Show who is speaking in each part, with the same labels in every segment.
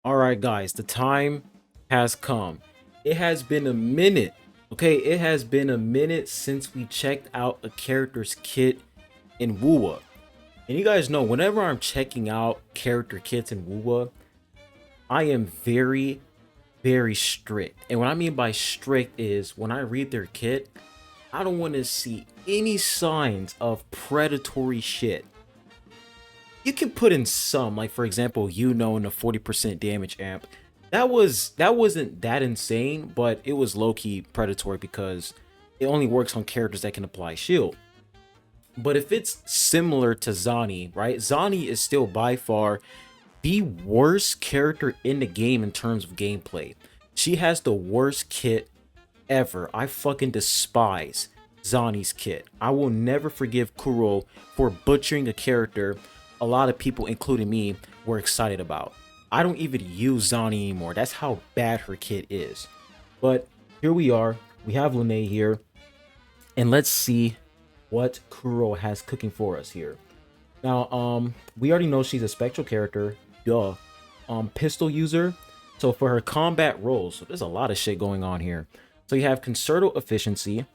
Speaker 1: All right, guys, the time has come. It has been a minute. Okay, it has been a minute since we checked out a character's kit in Woowa. And you guys know, whenever I'm checking out character kits in Woowa, I am very strict. And what I mean by strict is when I read their kit, I don't want to see any signs of predatory shit. You can put in some, like for example, in a 40% damage amp. That wasn't that insane, but it was low-key predatory because it only works on characters that can apply shield. But if it's similar to Zani, right? Zani is still by far the worst character in the game in terms of gameplay. She has the worst kit ever. I fucking despise Zani's kit. I will never forgive Kuro for butchering a character a lot of people, including me, were excited about. I don't even use Zani anymore. That's how bad her kit is. But here we are. We have Lynae here. And let's see what Kuro has cooking for us here. Now, we already know she's a spectral character. Duh. Pistol user. So for her combat roles, so there's a lot of shit going on here. So you have Concerto Efficiency,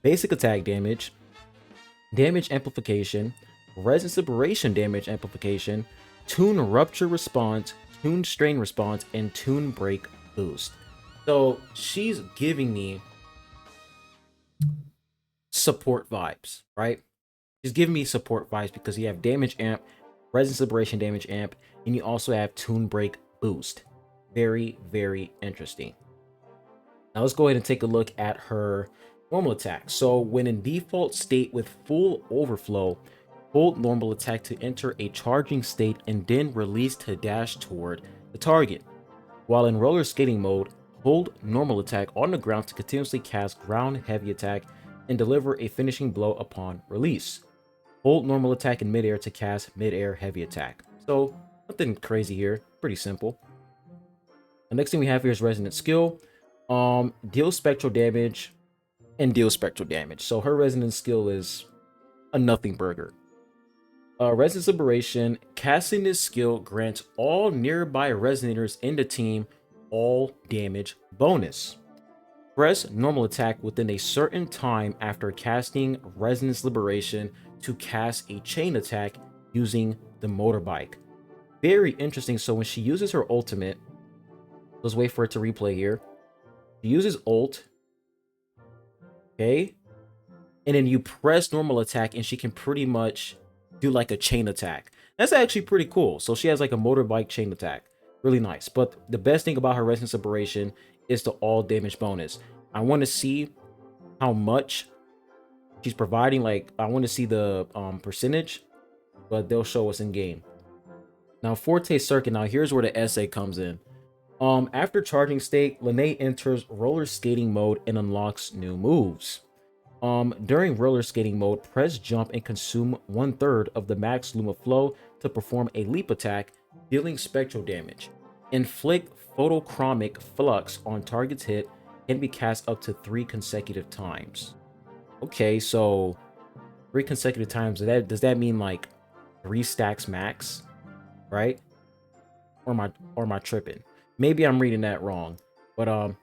Speaker 1: Basic Attack Damage, Damage Amplification, Resonance Liberation Damage Amplification, Tune Rupture Response, Tune Strain Response, and Tune Break Boost. So she's giving me support vibes, right? She's giving me support vibes because you have Damage Amp, Resonance Liberation Damage Amp, and you also have Tune Break Boost. Very interesting. Now let's go ahead and take a look at her normal attack. So when in default state with full overflow, hold normal attack to enter a charging state and then release to dash toward the target. While in roller skating mode, hold normal attack on the ground to continuously cast ground heavy attack and deliver a finishing blow upon release. Hold normal attack in midair to cast midair heavy attack. So nothing crazy here, pretty simple. The next thing we have here is resonant skill. Deal spectral damage and deal spectral damage. So her resonance skill is a nothing burger. Resonance Liberation. Casting this skill grants all nearby resonators in the team all damage bonus. Press normal attack within a certain time after casting Resonance Liberation to cast a chain attack using the motorbike. Very interesting. So when she uses her ultimate, let's wait for it to replay here. She uses ult. Okay. And then you press normal attack and she can pretty much do like a chain attack. That's actually pretty cool. So she has like a motorbike chain attack. Really nice. But the best thing about her Resonance Liberation is the all damage bonus. I want to see how much she's providing. Like, I want to see the percentage, but they'll show us in game. Now, Forte Circuit. Now, here's where the essay comes in. After charging state, Lynae enters roller skating mode and unlocks new moves. During roller skating mode, press jump and consume 1/3 of the max Luma flow to perform a leap attack, dealing spectral damage. Inflict photochromic flux on target's hit can be cast up to 3 consecutive times. Okay, so 3 consecutive times. Does that mean like 3 stacks max, right? Or am I tripping? Maybe I'm reading that wrong. But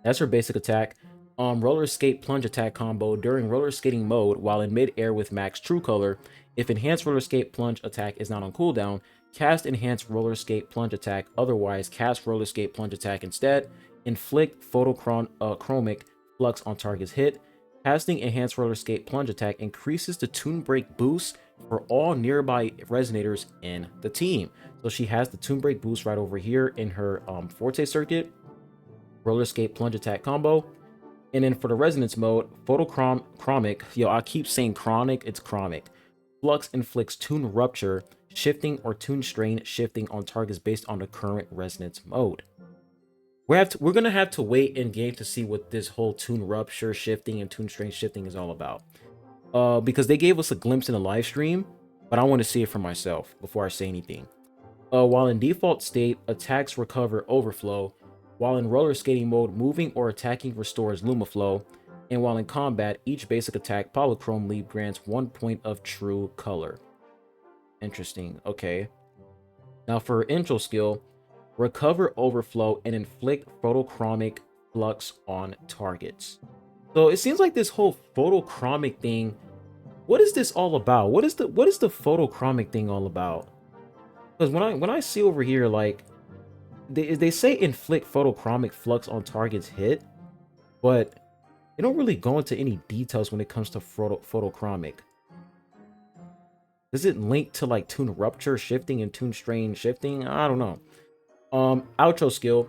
Speaker 1: that's her basic attack. Roller skate plunge attack combo during roller skating mode while in mid-air with max true color. If enhanced roller skate plunge attack is not on cooldown, cast enhanced roller skate plunge attack. Otherwise, cast roller skate plunge attack instead. Inflict photochromic flux on target's hit. Casting enhanced roller skate plunge attack increases the tune break boost for all nearby resonators in the team. So she has the tune break boost right over here in her Forte circuit. Roller skate plunge attack combo. And then for the resonance mode, photochromic, I keep saying chronic, it's chronic. Flux inflicts tune rupture, shifting or tune strain shifting on targets based on the current resonance mode. We're gonna have to wait in game to see what this whole tune rupture shifting and tune strain shifting is all about. Because they gave us a glimpse in the live stream, but I want to see it for myself before I say anything. While in default state, attacks recover overflow. While in roller skating mode, moving or attacking restores Luma flow. And while in combat, each basic attack polychrome leap grants 1 point of true color. Interesting. Okay. Now for her intro skill, recover overflow, and inflict photochromic flux on targets. So it seems like this whole photochromic thing, what is this all about? What is the photochromic thing all about? Because when I see over here, like they say inflict photochromic flux on targets hit, but they don't really go into any details when it comes to photochromic. Does it link to like tune rupture shifting and tune strain shifting? I don't know. Outro skill.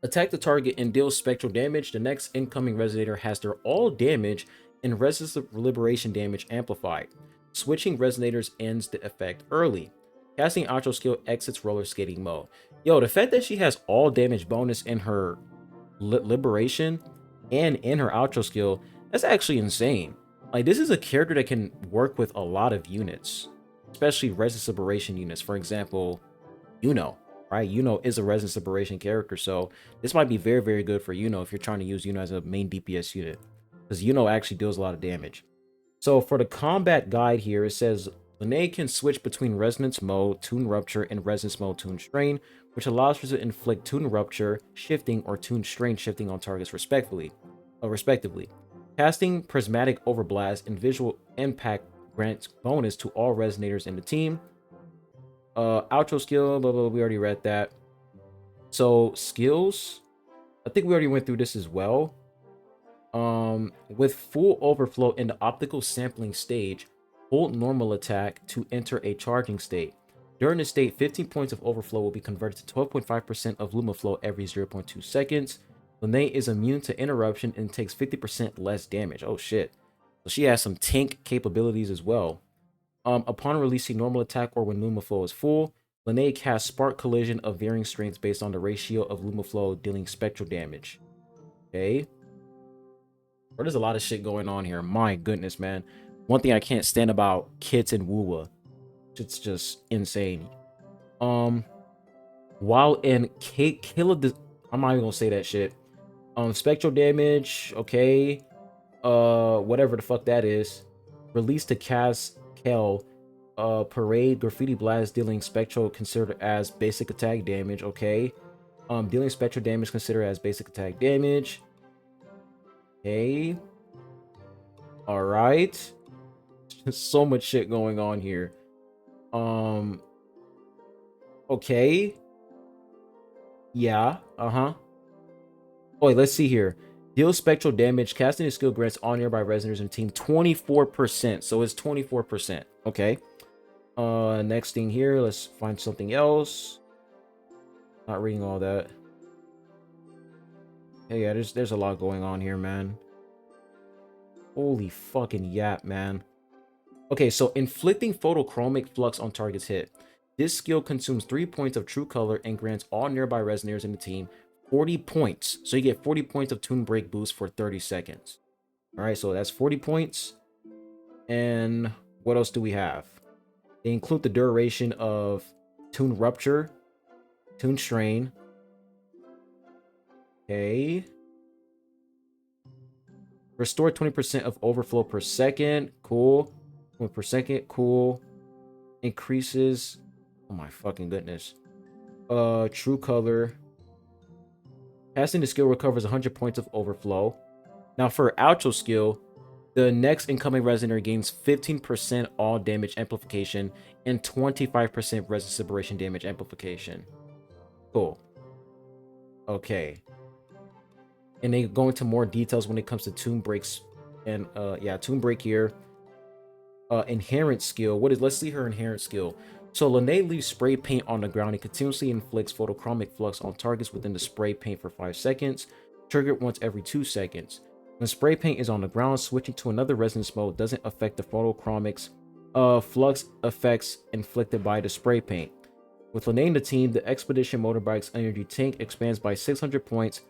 Speaker 1: Attack the target and deal spectral damage. The next incoming resonator has their all damage and resist liberation damage amplified. Switching resonators ends the effect early. Casting outro skill exits roller skating mode. Yo, the fact that she has all damage bonus in her liberation and in her outro skill, that's actually insane. Like, this is a character that can work with a lot of units, especially resist liberation units. For example, right? Is a resonance liberation character, so this might be very, very good for if you're trying to use as a main DPS unit, because actually deals a lot of damage. So for the combat guide here, it says Lynae can switch between resonance mode, tune rupture, and resonance mode, tune strain, which allows her to inflict tune rupture shifting or tune strain shifting on targets respectively. Casting prismatic overblast and visual impact grants bonus to all resonators in the team. Outro skill, blah, blah, blah, we already read that. So skills, I think we already went through this as well. With full overflow in the optical sampling stage, hold normal attack to enter a charging state. During the state, 15 points of overflow will be converted to 12.5% of lumaflow every 0.2 seconds. Lynae is immune to interruption and takes 50% less damage. Oh shit. So she has some tank capabilities as well. Upon releasing normal attack or when lumaflow is full, Lynae casts spark collision of varying strengths based on the ratio of lumaflow dealing spectral damage. Okay. Bro, there's a lot of shit going on here. My goodness, man. One thing I can't stand about Kits and Wuwa. It's just insane. While in Killa, I'm not even gonna say that shit. Spectral damage, okay. Whatever the fuck that is. Release to cast Kel. Parade graffiti blast dealing spectral considered as basic attack damage, okay. Dealing spectral damage considered as basic attack damage. Okay. Alright. There's so much shit going on here. Okay. Yeah. Oh, wait, let's see here. Deal spectral damage. Casting a skill grants all nearby resonators in team 24%. So it's 24%. Okay. Next thing here, let's find something else. Not reading all that. Hey, yeah, there's a lot going on here, man. Holy fucking yap, man. Okay, so inflicting photochromic flux on targets hit. This skill consumes 3 points of true color and grants all nearby resonators in the team 40 points. So you get 40 points of tune break boost for 30 seconds. All right, so that's 40 points. And what else do we have? They include the duration of tune rupture, tune strain. Okay. Restore 20% of overflow per second. Cool. 1 per second. Cool. Increases. Oh my fucking goodness. True color. Casting the skill recovers 100 points of overflow. Now for outro skill, the next incoming resonator gains 15% all damage amplification and 25% resist separation damage amplification. Cool. Okay. And they go into more details when it comes to tune breaks. And yeah, tune break here. Inherent skill. Let's see her inherent skill. So Lynae leaves spray paint on the ground and continuously inflicts photochromic flux on targets within the spray paint for 5 seconds. Triggered once every 2 seconds. When spray paint is on the ground, switching to another resonance mode doesn't affect the photochromics flux effects inflicted by the spray paint. With Lynae in the team, the Expedition Motorbike's energy tank expands by 600 points.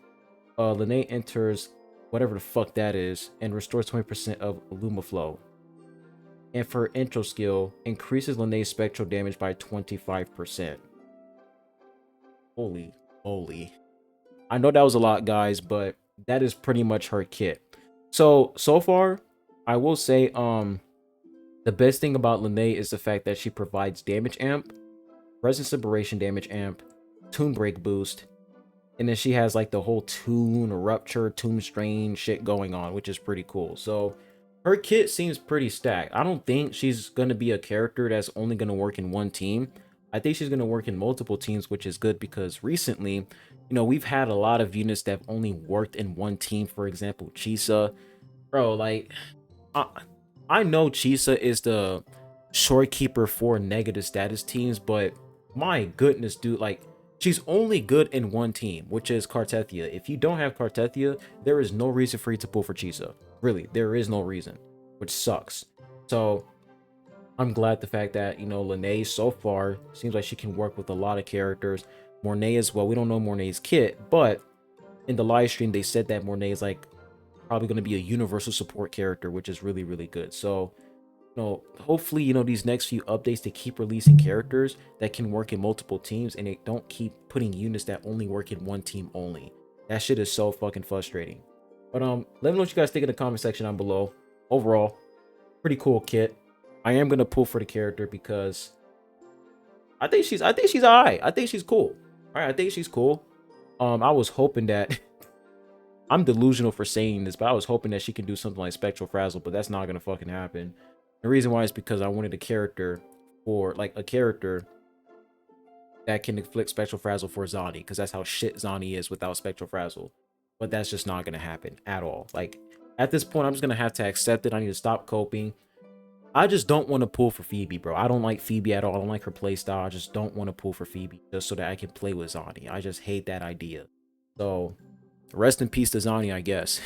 Speaker 1: Lynae enters whatever the fuck that is and restores 20% of Lumaflow. And for intro skill, increases Lynae's spectral damage by 25%. Holy moly. I know that was a lot, guys, but that is pretty much her kit. So far, I will say, the best thing about Lynae is the fact that she provides damage amp, presence separation damage amp, Tomb Break boost. And then she has like the whole Tune Rupture, Tomb Strain shit going on, which is pretty cool. So her kit seems pretty stacked. I don't think she's gonna be a character that's only gonna work in one team. I think she's gonna work in multiple teams, which is good because recently, we've had a lot of units that have only worked in one team. For example, Chisa. Bro, like I, I know Chisa is the shorekeeper for negative status teams, but my goodness, dude, like she's only good in one team, which is Cartethia. If you don't have Cartethia, there is no reason for you to pull for Chisa. Really, there is no reason, which sucks. So I'm glad the fact that, Lynae so far seems like she can work with a lot of characters. Mornay as well. We don't know Mornay's kit, but in the live stream, they said that Mornay is like probably going to be a universal support character, which is really, really good. So, hopefully, these next few updates, they keep releasing characters that can work in multiple teams and they don't keep putting units that only work in one team only. That shit is so fucking frustrating. But let me know what you guys think in the comment section down below. Overall, pretty cool kit. I am gonna pull for the character because I think she's alright. I think she's cool. Alright, I think she's cool. I was hoping that I'm delusional for saying this, but I was hoping that she can do something like Spectral Frazzle, but that's not gonna fucking happen. The reason why is because I wanted a character that can inflict Spectral Frazzle for Zani, because that's how shit Zani is without Spectral Frazzle. But that's just not gonna happen at all. Like, at this point, I'm just gonna have to accept it. I need to stop coping. I just don't want to pull for Phoebe, bro. I don't like Phoebe at all. I don't like her playstyle. I just don't want to pull for Phoebe just so that I can play with Zani. I just hate that idea. So, rest in peace to Zani, I guess.